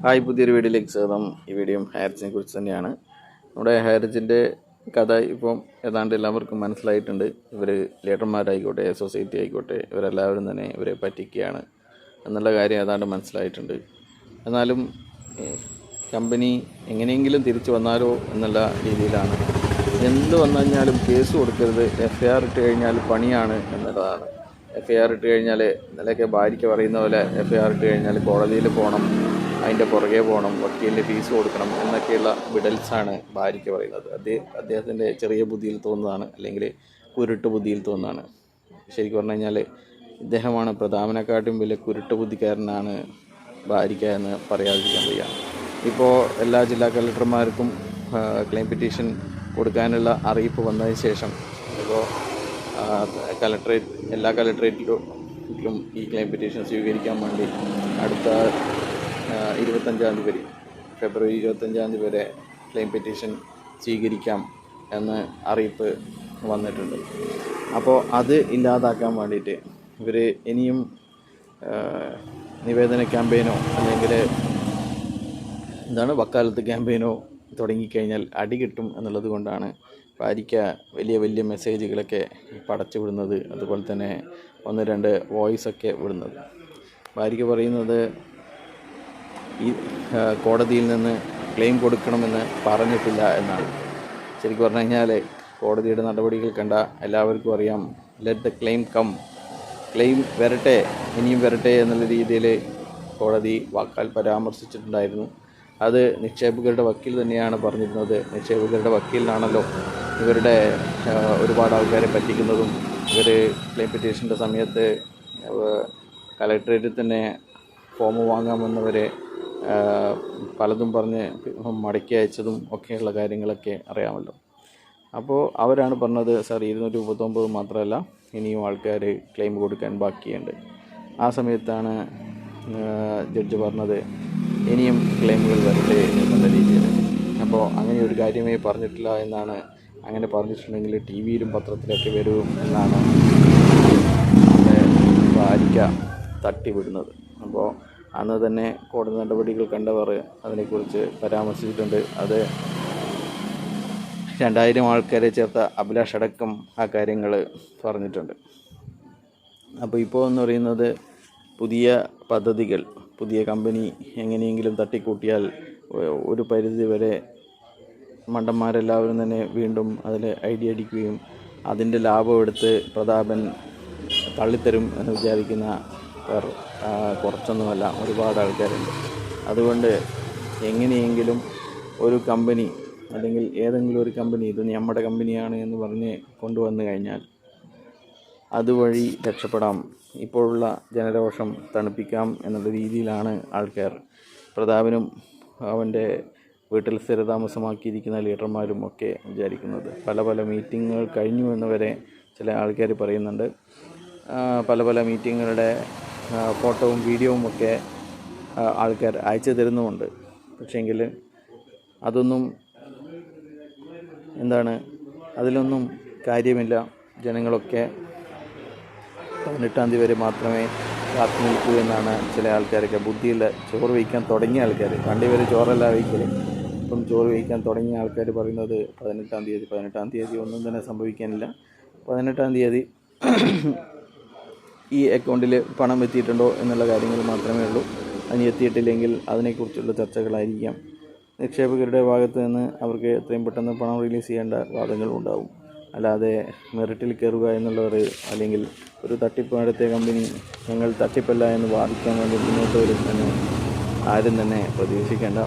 Hi, പുതിയൊരു വീഡിയോയിലേക്ക് സ്വാഗതം. ഈ വീഡിയോ ഹൈറിച്ചിനെ കുറിച്ച് തന്നെയാണ്. നമ്മുടെ ഹൈറിച്ചിൻ്റെ കഥ ഇപ്പം ഏതാണ്ട് എല്ലാവർക്കും മനസ്സിലായിട്ടുണ്ട്. ഇവർ ലീഡർമാരായിക്കോട്ടെ, സൊസൈറ്റി ആയിക്കോട്ടെ, ഇവരെല്ലാവരും തന്നെ ഇവരെ പറ്റിക്കുകയാണ് എന്നുള്ള കാര്യം ഏതാണ്ട് മനസ്സിലായിട്ടുണ്ട്. എന്നാലും കമ്പനി എങ്ങനെയെങ്കിലും തിരിച്ചു വന്നാലോ എന്നുള്ള രീതിയിലാണ്. എന്ത് വന്നു കഴിഞ്ഞാലും കേസ് കൊടുക്കരുത്, FIR ഇട്ട് കഴിഞ്ഞാൽ പണിയാണ് എന്നുള്ളതാണ്. FIR ഇട്ട് കഴിഞ്ഞാൽ ഇന്നലെയൊക്കെ ഭാര്യയ്ക്ക് പറയുന്ന പോലെ FIR ഇട്ട് കഴിഞ്ഞാൽ കോടതിയിൽ പോകണം, അതിൻ്റെ പുറകെ പോകണം, വക്കീലിന് ഫീസ് കൊടുക്കണം എന്നൊക്കെയുള്ള വിഡൽസാണ് ഭാര്യയ്ക്ക് പറയുന്നത്. അദ്ദേഹത്തിൻ്റെ ചെറിയ ബുദ്ധിയിൽ തോന്നുന്നതാണ്, അല്ലെങ്കിൽ കുരുട്ട് ബുദ്ധിയിൽ തോന്നുന്നതാണ്. ശരിക്കും പറഞ്ഞു കഴിഞ്ഞാൽ ഇദ്ദേഹമാണ് പ്രതാപനെക്കാട്ടും വലിയ കുരുട്ട് ബുദ്ധിക്കാരനാണ് ഭാര്യയ്ക്ക് എന്ന് പറയാതിരിക്കാൻ വയ്യ. ഇപ്പോൾ എല്ലാ ജില്ലാ കളക്ടർമാർക്കും ക്ലെയിം പെറ്റീഷൻ കൊടുക്കാനുള്ള അറിയിപ്പ് വന്നതിന് ശേഷം ഇപ്പോൾ എല്ലാ കളക്ടറേറ്റിലും ഈ ക്ലെയിം പെറ്റീഷൻ സ്വീകരിക്കാൻ വേണ്ടി അടുത്ത 25 തീയതി വരെ, ഫെബ്രുവരി 25 വരെ ക്ലെയിം പെറ്റീഷൻ സ്വീകരിക്കാം എന്ന് അറിയിപ്പ് വന്നിട്ടുണ്ട്. അപ്പോൾ അത് ഇല്ലാതാക്കാൻ വേണ്ടിയിട്ട് ഇവർ ഇനിയും നിവേദന ക്യാമ്പയിനോ അല്ലെങ്കിൽ വക്കാലത്ത് ക്യാമ്പയിനോ തുടങ്ങിക്കഴിഞ്ഞാൽ അടി കിട്ടും എന്നുള്ളത് കൊണ്ടാണ് ഭാര്യയ്ക്ക് വലിയ മെസ്സേജുകളൊക്കെ പടച്ചു വിടുന്നത്. അതുപോലെ തന്നെ 1-2 വോയിസൊക്കെ വിടുന്നത്. ഭാര്യയ്ക്ക് പറയുന്നത് ഈ കോടതിയിൽ നിന്ന് ക്ലെയിം കൊടുക്കണമെന്ന് പറഞ്ഞിട്ടില്ല എന്നാണ്. ശരിക്കും പറഞ്ഞു കഴിഞ്ഞാൽ കോടതിയുടെ നടപടികൾ കണ്ട എല്ലാവർക്കും അറിയാം, let the claim come, claim വരട്ടെ, ഇനിയും വരട്ടെ എന്നുള്ള രീതിയിൽ കോടതി വാക്കാൽ പരാമർശിച്ചിട്ടുണ്ടായിരുന്നു. അത് നിക്ഷേപകരുടെ വക്കീൽ തന്നെയാണ് പറഞ്ഞിരുന്നത്. നിക്ഷേപകരുടെ വക്കീലിനാണല്ലോ ഇവരുടെ ഒരുപാട് ആൾക്കാരെ പറ്റിക്കുന്നതും. ഇവർ ക്ലെയിം പെറ്റീഷൻ്റെ സമയത്ത് കളക്ടറേറ്റിൽ തന്നെ ഫോം വാങ്ങാമെന്നവരെ പലതും പറഞ്ഞ് മടക്കി അയച്ചതും ഒക്കെയുള്ള കാര്യങ്ങളൊക്കെ അറിയാമല്ലോ. അപ്പോൾ അവരാണ് പറഞ്ഞത്, സാർ 239 മാത്രമല്ല, ഇനിയും ആൾക്കാർ ക്ലെയിം കൊടുക്കാൻ ബാക്കിയുണ്ട്. ആ സമയത്താണ് ജഡ്ജ് പറഞ്ഞത് ഇനിയും ക്ലെയിമുകൾ വരട്ടെ എന്നുള്ള രീതിയിൽ. അപ്പോൾ അങ്ങനെ ഒരു കാര്യമേ പറഞ്ഞിട്ടില്ല എന്നാണ്. അങ്ങനെ പറഞ്ഞിട്ടുണ്ടെങ്കിൽ TV യിലും പത്രത്തിലൊക്കെ വരും എന്നാണ് ഭാര്യ തട്ടിവിടുന്നത്. അപ്പോൾ അന്ന് തന്നെ കോടതി നടപടികൾ കണ്ടവർ അതിനെക്കുറിച്ച് പരാമർശിച്ചിട്ടുണ്ട്. അത് 2000 ആൾക്കാരെ ചേർത്ത അഭിലാഷ് അടക്കം ആ കാര്യങ്ങൾ പറഞ്ഞിട്ടുണ്ട്. അപ്പോൾ ഇപ്പോൾ എന്ന് പറയുന്നത് പുതിയ പദ്ധതികൾ, പുതിയ കമ്പനി എങ്ങനെയെങ്കിലും തട്ടിക്കൂട്ടിയാൽ ഒരു പരിധി വരെ മണ്ടന്മാരെല്ലാവരും തന്നെ വീണ്ടും അതിൽ ഐഡിയ അടിക്കുകയും അതിൻ്റെ ലാഭം എടുത്ത് പ്രതാപൻ തള്ളിത്തരും എന്ന് വിചാരിക്കുന്ന കുറച്ചൊന്നുമല്ല, ഒരുപാട് ആൾക്കാരുണ്ട്. അതുകൊണ്ട് എങ്ങനെയെങ്കിലും ഒരു കമ്പനി അല്ലെങ്കിൽ ഏതെങ്കിലും ഒരു കമ്പനി ഇത് നമ്മുടെ കമ്പനിയാണ് എന്ന് പറഞ്ഞ് കൊണ്ടുവന്നു കഴിഞ്ഞാൽ അതുവഴി രക്ഷപ്പെടാം, ഇപ്പോഴുള്ള ജനരോഷം തണുപ്പിക്കാം എന്നുള്ള രീതിയിലാണ് ആൾക്കാർ, പ്രതാപനും അവൻ്റെ വീട്ടിൽ സ്ഥിരതാമസമാക്കിയിരിക്കുന്ന ലീഡർമാരും ഒക്കെ വിചാരിക്കുന്നത്. പല മീറ്റിങ്ങുകൾ കഴിഞ്ഞു എന്ന് വരെ ചില ആൾക്കാർ പറയുന്നുണ്ട്. പല മീറ്റിങ്ങുകളുടെ ഫോട്ടോവും വീഡിയോവും ഒക്കെ ആൾക്കാർ അയച്ചു തരുന്നുമുണ്ട്. പക്ഷേങ്കിൽ അതൊന്നും അതിലൊന്നും കാര്യമില്ല. ജനങ്ങളൊക്കെ 18 തീയതി വരെ മാത്രമേ കാത്തു നിൽക്കൂ എന്നാണ് ചില ആൾക്കാരൊക്കെ. ബുദ്ധിയില്ല, ചോറ് വയ്ക്കാൻ തുടങ്ങിയ ആൾക്കാർ, പണ്ടുവരെ ചോറല്ല വയ്ക്കൽ, ഇപ്പം ചോറ് വയ്ക്കാൻ തുടങ്ങിയ ആൾക്കാർ പറയുന്നത് 18 തീയതി ഒന്നും തന്നെ സംഭവിക്കാനില്ല. 18 തീയതി ഈ അക്കൗണ്ടിൽ പണം എത്തിയിട്ടുണ്ടോ എന്നുള്ള കാര്യങ്ങൾ മാത്രമേ ഉള്ളൂ. അതിന് എത്തിയിട്ടില്ലെങ്കിൽ അതിനെക്കുറിച്ചുള്ള ചർച്ചകളായിരിക്കാം. നിക്ഷേപകരുടെ ഭാഗത്ത് നിന്ന് അവർക്ക് എത്രയും പെട്ടെന്ന് പണം റിലീസ് ചെയ്യേണ്ട വാദങ്ങളുണ്ടാവും. അല്ലാതെ മെറിറ്റിൽ കയറുക എന്നുള്ളവർ, അല്ലെങ്കിൽ ഒരു തട്ടിപ്പ് നടത്തിയ കമ്പനി ഞങ്ങൾ തട്ടിപ്പല്ല എന്ന് വാദിക്കാൻ വേണ്ടി മുന്നോട്ട് വരും എന്ന് ആരും തന്നെ പ്രതീക്ഷിക്കേണ്ട.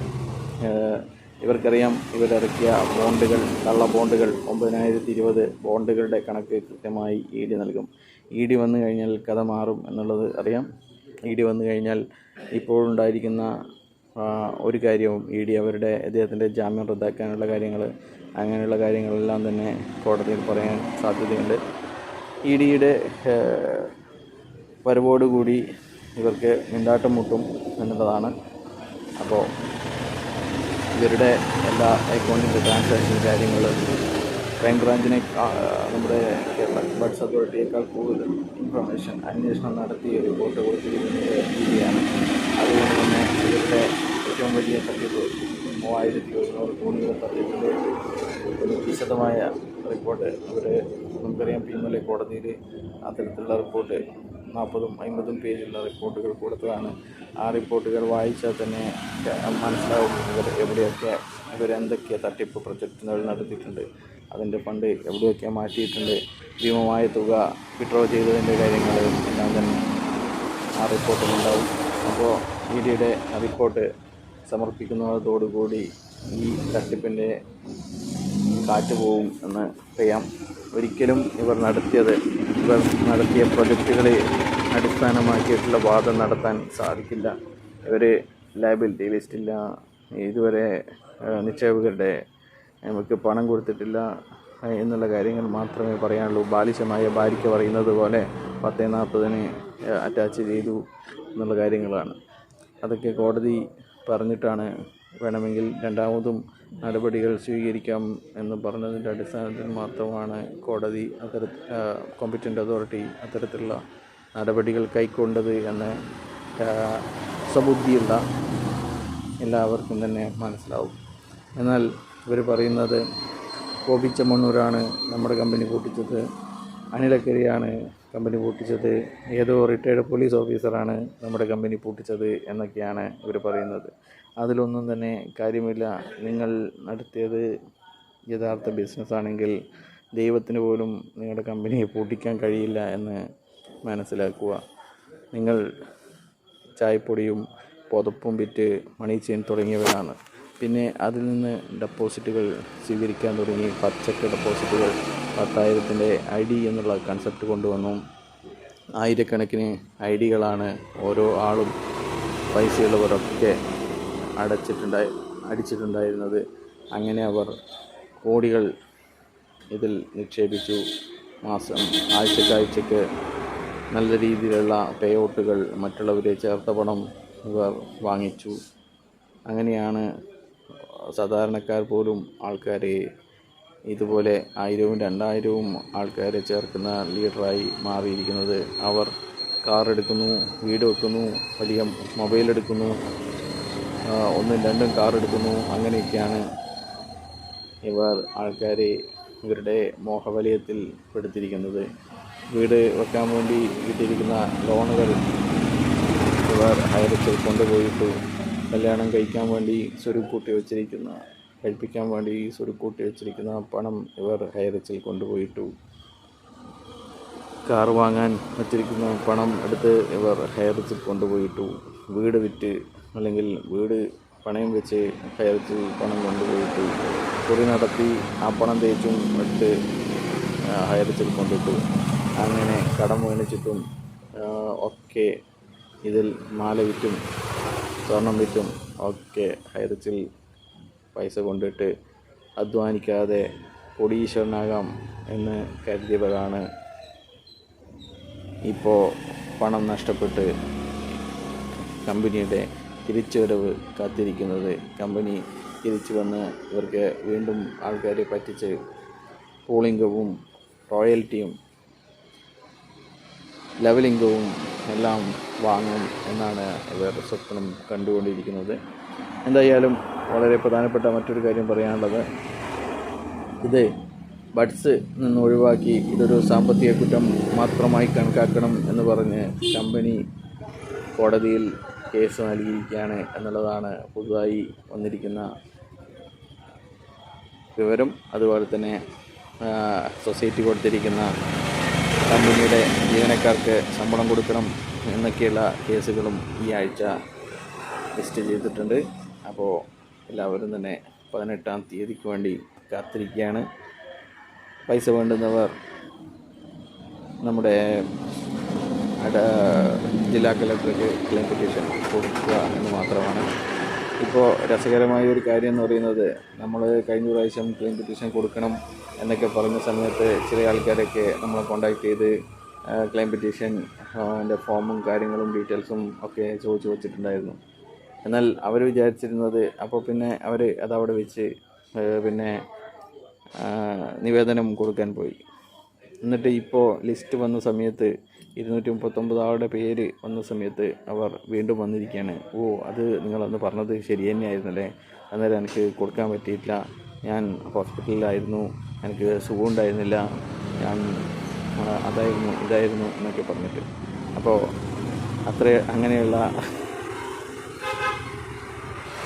ഇവർക്കറിയാം, ഇവരിറക്കിയ ബോണ്ടുകൾ, കള്ള ബോണ്ടുകൾ 9020 ബോണ്ടുകളുടെ കണക്ക് കൃത്യമായി ED നൽകും. ED വന്നു കഴിഞ്ഞാൽ കഥ മാറും എന്നുള്ളത് അറിയാം. ED വന്നു കഴിഞ്ഞാൽ ഇപ്പോഴുണ്ടായിരിക്കുന്ന ഒരു കാര്യവും അദ്ദേഹത്തിൻ്റെ ജാമ്യം റദ്ദാക്കാനുള്ള കാര്യങ്ങൾ, അങ്ങനെയുള്ള കാര്യങ്ങളെല്ലാം തന്നെ കോടതിയിൽ പറയാൻ സാധ്യതയുണ്ട്. EDയുടെ വരവോടുകൂടി ഇവർക്ക് മിണ്ടാട്ടം മുട്ടും എന്നുള്ളതാണ്. അപ്പോൾ ഇവരുടെ എല്ലാ അക്കൗണ്ടിൻ്റെ ട്രാൻസാക്ഷൻ കാര്യങ്ങൾ ക്രൈംബ്രാഞ്ചിനെ, നമ്മുടെ കേരള ബഡ്സ് അതോറിറ്റിയേക്കാൾ കൂടുതൽ അന്വേഷണം നടത്തി റിപ്പോർട്ട് കൊടുത്തിരിക്കുന്നത് ED ആണ്. അതുകൊണ്ട് തന്നെ ഇവരുടെ ഏറ്റവും വലിയ തട്ടിപ്പ് 3100 കോടിയുടെ തട്ടിപ്പിൻ്റെ ഒരു വിശദമായ റിപ്പോർട്ട് നമുക്കറിയാം. ഇന്നലെ കോടതിയിൽ അത്തരത്തിലുള്ള റിപ്പോർട്ട് 40-50 പേജുള്ള റിപ്പോർട്ടുകൾ കൊടുത്തതാണ്. ആ റിപ്പോർട്ടുകൾ വായിച്ചാൽ തന്നെ മനസ്സിലാവും ഇവരെന്തൊക്കെ തട്ടിപ്പ് പ്രൊജക്റ്റുകൾ നടത്തിയിട്ടുണ്ട്, അതിൻ്റെ ഫണ്ട് എവിടെയൊക്കെ മാറ്റിയിട്ടുണ്ട്, ഭീമമായ തുക വിഡ്രോ ചെയ്തതിൻ്റെ കാര്യങ്ങൾ എല്ലാം തന്നെ ആ റിപ്പോർട്ടിലുണ്ടാവും. അപ്പോൾ ഇഡിയുടെ റിപ്പോർട്ട് സമർപ്പിക്കുന്നതോടുകൂടി ഈ തട്ടിപ്പിൻ്റെ കാറ്റ് പോവും എന്ന് അറിയാം. ഒരിക്കലും ഇവർ നടത്തിയ പ്രൊജക്റ്റുകളെ അടിസ്ഥാനമാക്കിയിട്ടുള്ള വാദം നടത്താൻ സാധിക്കില്ല. ഇവർ ലയബിലിറ്റി ലിസ്റ്റില്ല, ഇതുവരെ നിക്ഷേപകരുടെ നമുക്ക് പണം കൊടുത്തിട്ടില്ല എന്നുള്ള കാര്യങ്ങൾ മാത്രമേ പറയാനുള്ളൂ. ബാലിശമായ ഭാര്യയ്ക്ക് പറയുന്നത് പോലെ 10-40 അറ്റാച്ച് ചെയ്തു എന്നുള്ള കാര്യങ്ങളാണ്. അതൊക്കെ കോടതി പറഞ്ഞിട്ടാണ് വേണമെങ്കിൽ രണ്ടാമതും നടപടികൾ സ്വീകരിക്കാം എന്ന് പറഞ്ഞതിൻ്റെ അടിസ്ഥാനത്തിൽ മാത്രമാണ് കോടതി കോമ്പറ്റൻ്റ് അതോറിറ്റി അത്തരത്തിലുള്ള നടപടികൾ കൈക്കൊണ്ടത് എന്ന് സ്വബുദ്ധിയുള്ള എല്ലാവർക്കും തന്നെ മനസ്സിലാവും. എന്നാൽ ഇവർ പറയുന്നത് ബോബി ചെമ്മണ്ണൂരാണ് നമ്മുടെ കമ്പനി പൊട്ടിച്ചത്, അനിലക്കരയാണ് കമ്പനി പൊട്ടിച്ചത്, ഏതോ റിട്ടയർഡ് പോലീസ് ഓഫീസറാണ് നമ്മുടെ കമ്പനി പൊട്ടിച്ചത് എന്നൊക്കെയാണ് ഇവർ പറയുന്നത്. അതിലൊന്നും തന്നെ കാര്യമില്ല. നിങ്ങൾ നടത്തിയത് യഥാർത്ഥ ബിസിനസ്സാണെങ്കിൽ ദൈവത്തിന് പോലും നിങ്ങളുടെ കമ്പനിയെ പൂട്ടിക്കാൻ കഴിയില്ല എന്ന് മനസ്സിലാക്കുക. നിങ്ങൾ ചായപ്പൊടിയും പുതപ്പും വിറ്റ് മണി ചെയിൻ തുടങ്ങിയവരാണ്. പിന്നെ അതിൽ നിന്ന് ഡെപ്പോസിറ്റുകൾ സ്വീകരിക്കാൻ തുടങ്ങി. പച്ചക്ക് ഡെപ്പോസിറ്റുകൾ 10,000 ID എന്നുള്ള കൺസെപ്റ്റ് കൊണ്ടുവന്നു. ആയിരക്കണക്കിന് IDകളാണ് ഓരോ ആളും പൈസയുള്ളവരൊക്കെ അടിച്ചിട്ടുണ്ടായിരുന്നത്. അങ്ങനെ അവർ കോടികൾ ഇതിൽ നിക്ഷേപിച്ചു. ആഴ്ചക്കാഴ്ചക്ക് നല്ല രീതിയിലുള്ള പേ ഔട്ടുകൾ മറ്റുള്ളവരെ ചേർത്ത പണം ഇവർ വാങ്ങിച്ചു. അങ്ങനെയാണ് സാധാരണക്കാർ പോലും ആൾക്കാരെ ഇതുപോലെ 1000-2000 ആൾക്കാരെ ചേർക്കുന്ന ലീഡറായി മാറിയിരിക്കുന്നത്. അവർ കാർ എടുക്കുന്നു, വീട് വെക്കുന്നു, വലിയ മൊബൈൽ എടുക്കുന്നു, 1-2 കാർ എടുക്കുന്നു. അങ്ങനെയൊക്കെയാണ് ഇവർ ആൾക്കാരെ ഇവരുടെ മോഹവലയത്തിൽ പെടുത്തിയിരിക്കുന്നത്. വീട് വെക്കാൻ വേണ്ടി കിട്ടിയിരിക്കുന്ന ലോണുകൾ ഇവർ ഹൈറിച്ചിൽ കൊണ്ടുപോയിട്ടു. കല്യാണം കഴിക്കാൻ വേണ്ടി കഴിപ്പിക്കാൻ വേണ്ടി സ്വരുക്കൂട്ടി വെച്ചിരിക്കുന്ന പണം ഇവർ ഹൈറിച്ചിൽ കൊണ്ടുപോയിട്ടു. കാർ വാങ്ങാൻ വച്ചിരിക്കുന്ന പണം എടുത്ത് ഇവർ ഹൈറിച്ചിൽ കൊണ്ടുപോയിട്ടു. വീട് വിറ്റ് അല്ലെങ്കിൽ വീട് പണയം വെച്ച് ഹൈറിച്ചിൽ പണം കൊണ്ടുപോയിട്ടു. കുറി നടത്തി ആ പണം തേച്ചും എടുത്ത് ഹൈറിച്ചിൽ കൊണ്ടിട്ടു. അങ്ങനെ കടം മേടിച്ചിട്ടും ഒക്കെ ഇതിൽ മാല വിറ്റും സ്വർണം വിറ്റും ഒക്കെ ഹൈറിച്ചിൽ പൈസ കൊണ്ടിട്ട് അധ്വാനിക്കാതെ കോടീശ്വരനാകാം എന്ന് കരുതിയവരാണ് ഇപ്പോൾ പണം നഷ്ടപ്പെട്ട് കമ്പനിയുടെ തിരിച്ചുവരവ് കാത്തിരിക്കുന്നത്. കമ്പനി തിരിച്ചു വന്ന് ഇവർക്ക് വീണ്ടും ആൾക്കാരെ പറ്റിച്ച് പൂളിംഗവും റോയൽറ്റിയും ലെവലിംഗവും എല്ലാം വാങ്ങും എന്നാണ് ഇവർ സ്വപ്നം കണ്ടുകൊണ്ടിരിക്കുന്നത്. എന്തായാലും വളരെ പ്രധാനപ്പെട്ട മറ്റൊരു കാര്യം പറയാനുള്ളത്, ഇത് ബഡ്സ് നിന്ന് ഒഴിവാക്കി ഇതൊരു സാമ്പത്തിക കുറ്റം മാത്രമായി കണക്കാക്കണം എന്ന് പറഞ്ഞ് കമ്പനി കോടതിയിൽ കേസ് നൽകിയിരിക്കുകയാണ് എന്നുള്ളതാണ് പുതുതായി വന്നിരിക്കുന്ന വിവരം. അതുപോലെ തന്നെ സൊസൈറ്റി കൊടുത്തിരിക്കുന്ന കമ്പനിയുടെ ജീവനക്കാർക്ക് ശമ്പളം കൊടുക്കണം എന്നൊക്കെയുള്ള കേസുകളും ഈ ആഴ്ച ലിസ്റ്റ് ചെയ്തിട്ടുണ്ട്. അപ്പോൾ എല്ലാവരും തന്നെ 18-ാം തീയതിക്ക് വേണ്ടി കാത്തിരിക്കുകയാണ്. പൈസ വേണ്ടുന്നവർ നമ്മുടെ ജില്ലാ കളക്ടർക്ക് ക്ലെയിം പെറ്റീഷൻ കൊടുക്കുക എന്ന് മാത്രമാണ്. ഇപ്പോൾ രസകരമായ ഒരു കാര്യം എന്ന് പറയുന്നത്, നമ്മൾ കഴിഞ്ഞ പ്രാവശ്യം ക്ലെയിം പെറ്റീഷൻ കൊടുക്കണം എന്നൊക്കെ പറഞ്ഞ സമയത്ത് ചില ആൾക്കാരൊക്കെ നമ്മളെ കോൺടാക്ട് ചെയ്ത് ക്ലെയിം പെറ്റീഷൻ്റെ ഫോമും കാര്യങ്ങളും ഡീറ്റെയിൽസും ഒക്കെ ചോദിച്ചു വച്ചിട്ടുണ്ടായിരുന്നു. എന്നാൽ അവർ വിചാരിച്ചിരുന്നത് അപ്പോൾ പിന്നെ അവർ അതവിടെ വെച്ച് പിന്നെ നിവേദനം കൊടുക്കാൻ പോയി. എന്നിട്ട് ഇപ്പോൾ ലിസ്റ്റ് വന്ന സമയത്ത് 239 ആളുടെ പേര് വന്ന സമയത്ത് അവർ വീണ്ടും വന്നിരിക്കുകയാണ്. അത് നിങ്ങളന്ന് പറഞ്ഞത് ശരി തന്നെയായിരുന്നല്ലേ, അന്നേരം എനിക്ക് കൊടുക്കാൻ പറ്റിയിട്ടില്ല, ഞാൻ ഹോസ്പിറ്റലിലായിരുന്നു, എനിക്ക് സുഖം ഉണ്ടായിരുന്നില്ല, ഞാൻ അതായിരുന്നു ഇതായിരുന്നു എന്നൊക്കെ പറഞ്ഞിട്ട്. അപ്പോൾ അങ്ങനെയുള്ള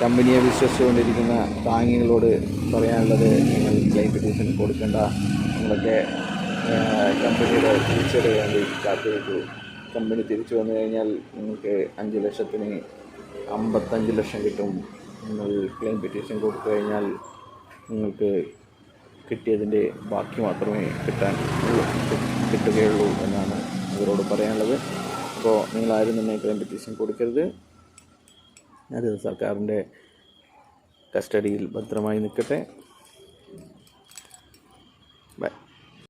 കമ്പനിയെ വിശ്വസിച്ചുകൊണ്ടിരിക്കുന്ന താങ്ങികളോട് പറയാനുള്ളത്, നിങ്ങൾ ക്ലെയിം പെറ്റീഷൻ കൊടുക്കേണ്ട, നിങ്ങളൊക്കെ കമ്പനിയുടെ തിരിച്ചടി വേണ്ടി കാത്തിരിക്കൂ. കമ്പനി തിരിച്ചു വന്നു കഴിഞ്ഞാൽ നിങ്ങൾക്ക് 5 ലക്ഷത്തിന് 55 ലക്ഷം കിട്ടും. നിങ്ങൾ ക്ലെയിം പെറ്റീഷൻ കൊടുത്തു കഴിഞ്ഞാൽ നിങ്ങൾക്ക് കിട്ടിയതിൻ്റെ ബാക്കി മാത്രമേ കിട്ടുകയുള്ളൂ എന്നാണ് ഇവരോട് പറയാനുള്ളത്. അപ്പോൾ നിങ്ങളാരും തന്നെ ക്ലെയിം പെറ്റീഷൻ കൊടുക്കരുത്. അത് സർക്കാരിൻ്റെ കസ്റ്റഡിയിൽ ഭദ്രമായി നിൽക്കട്ടെ.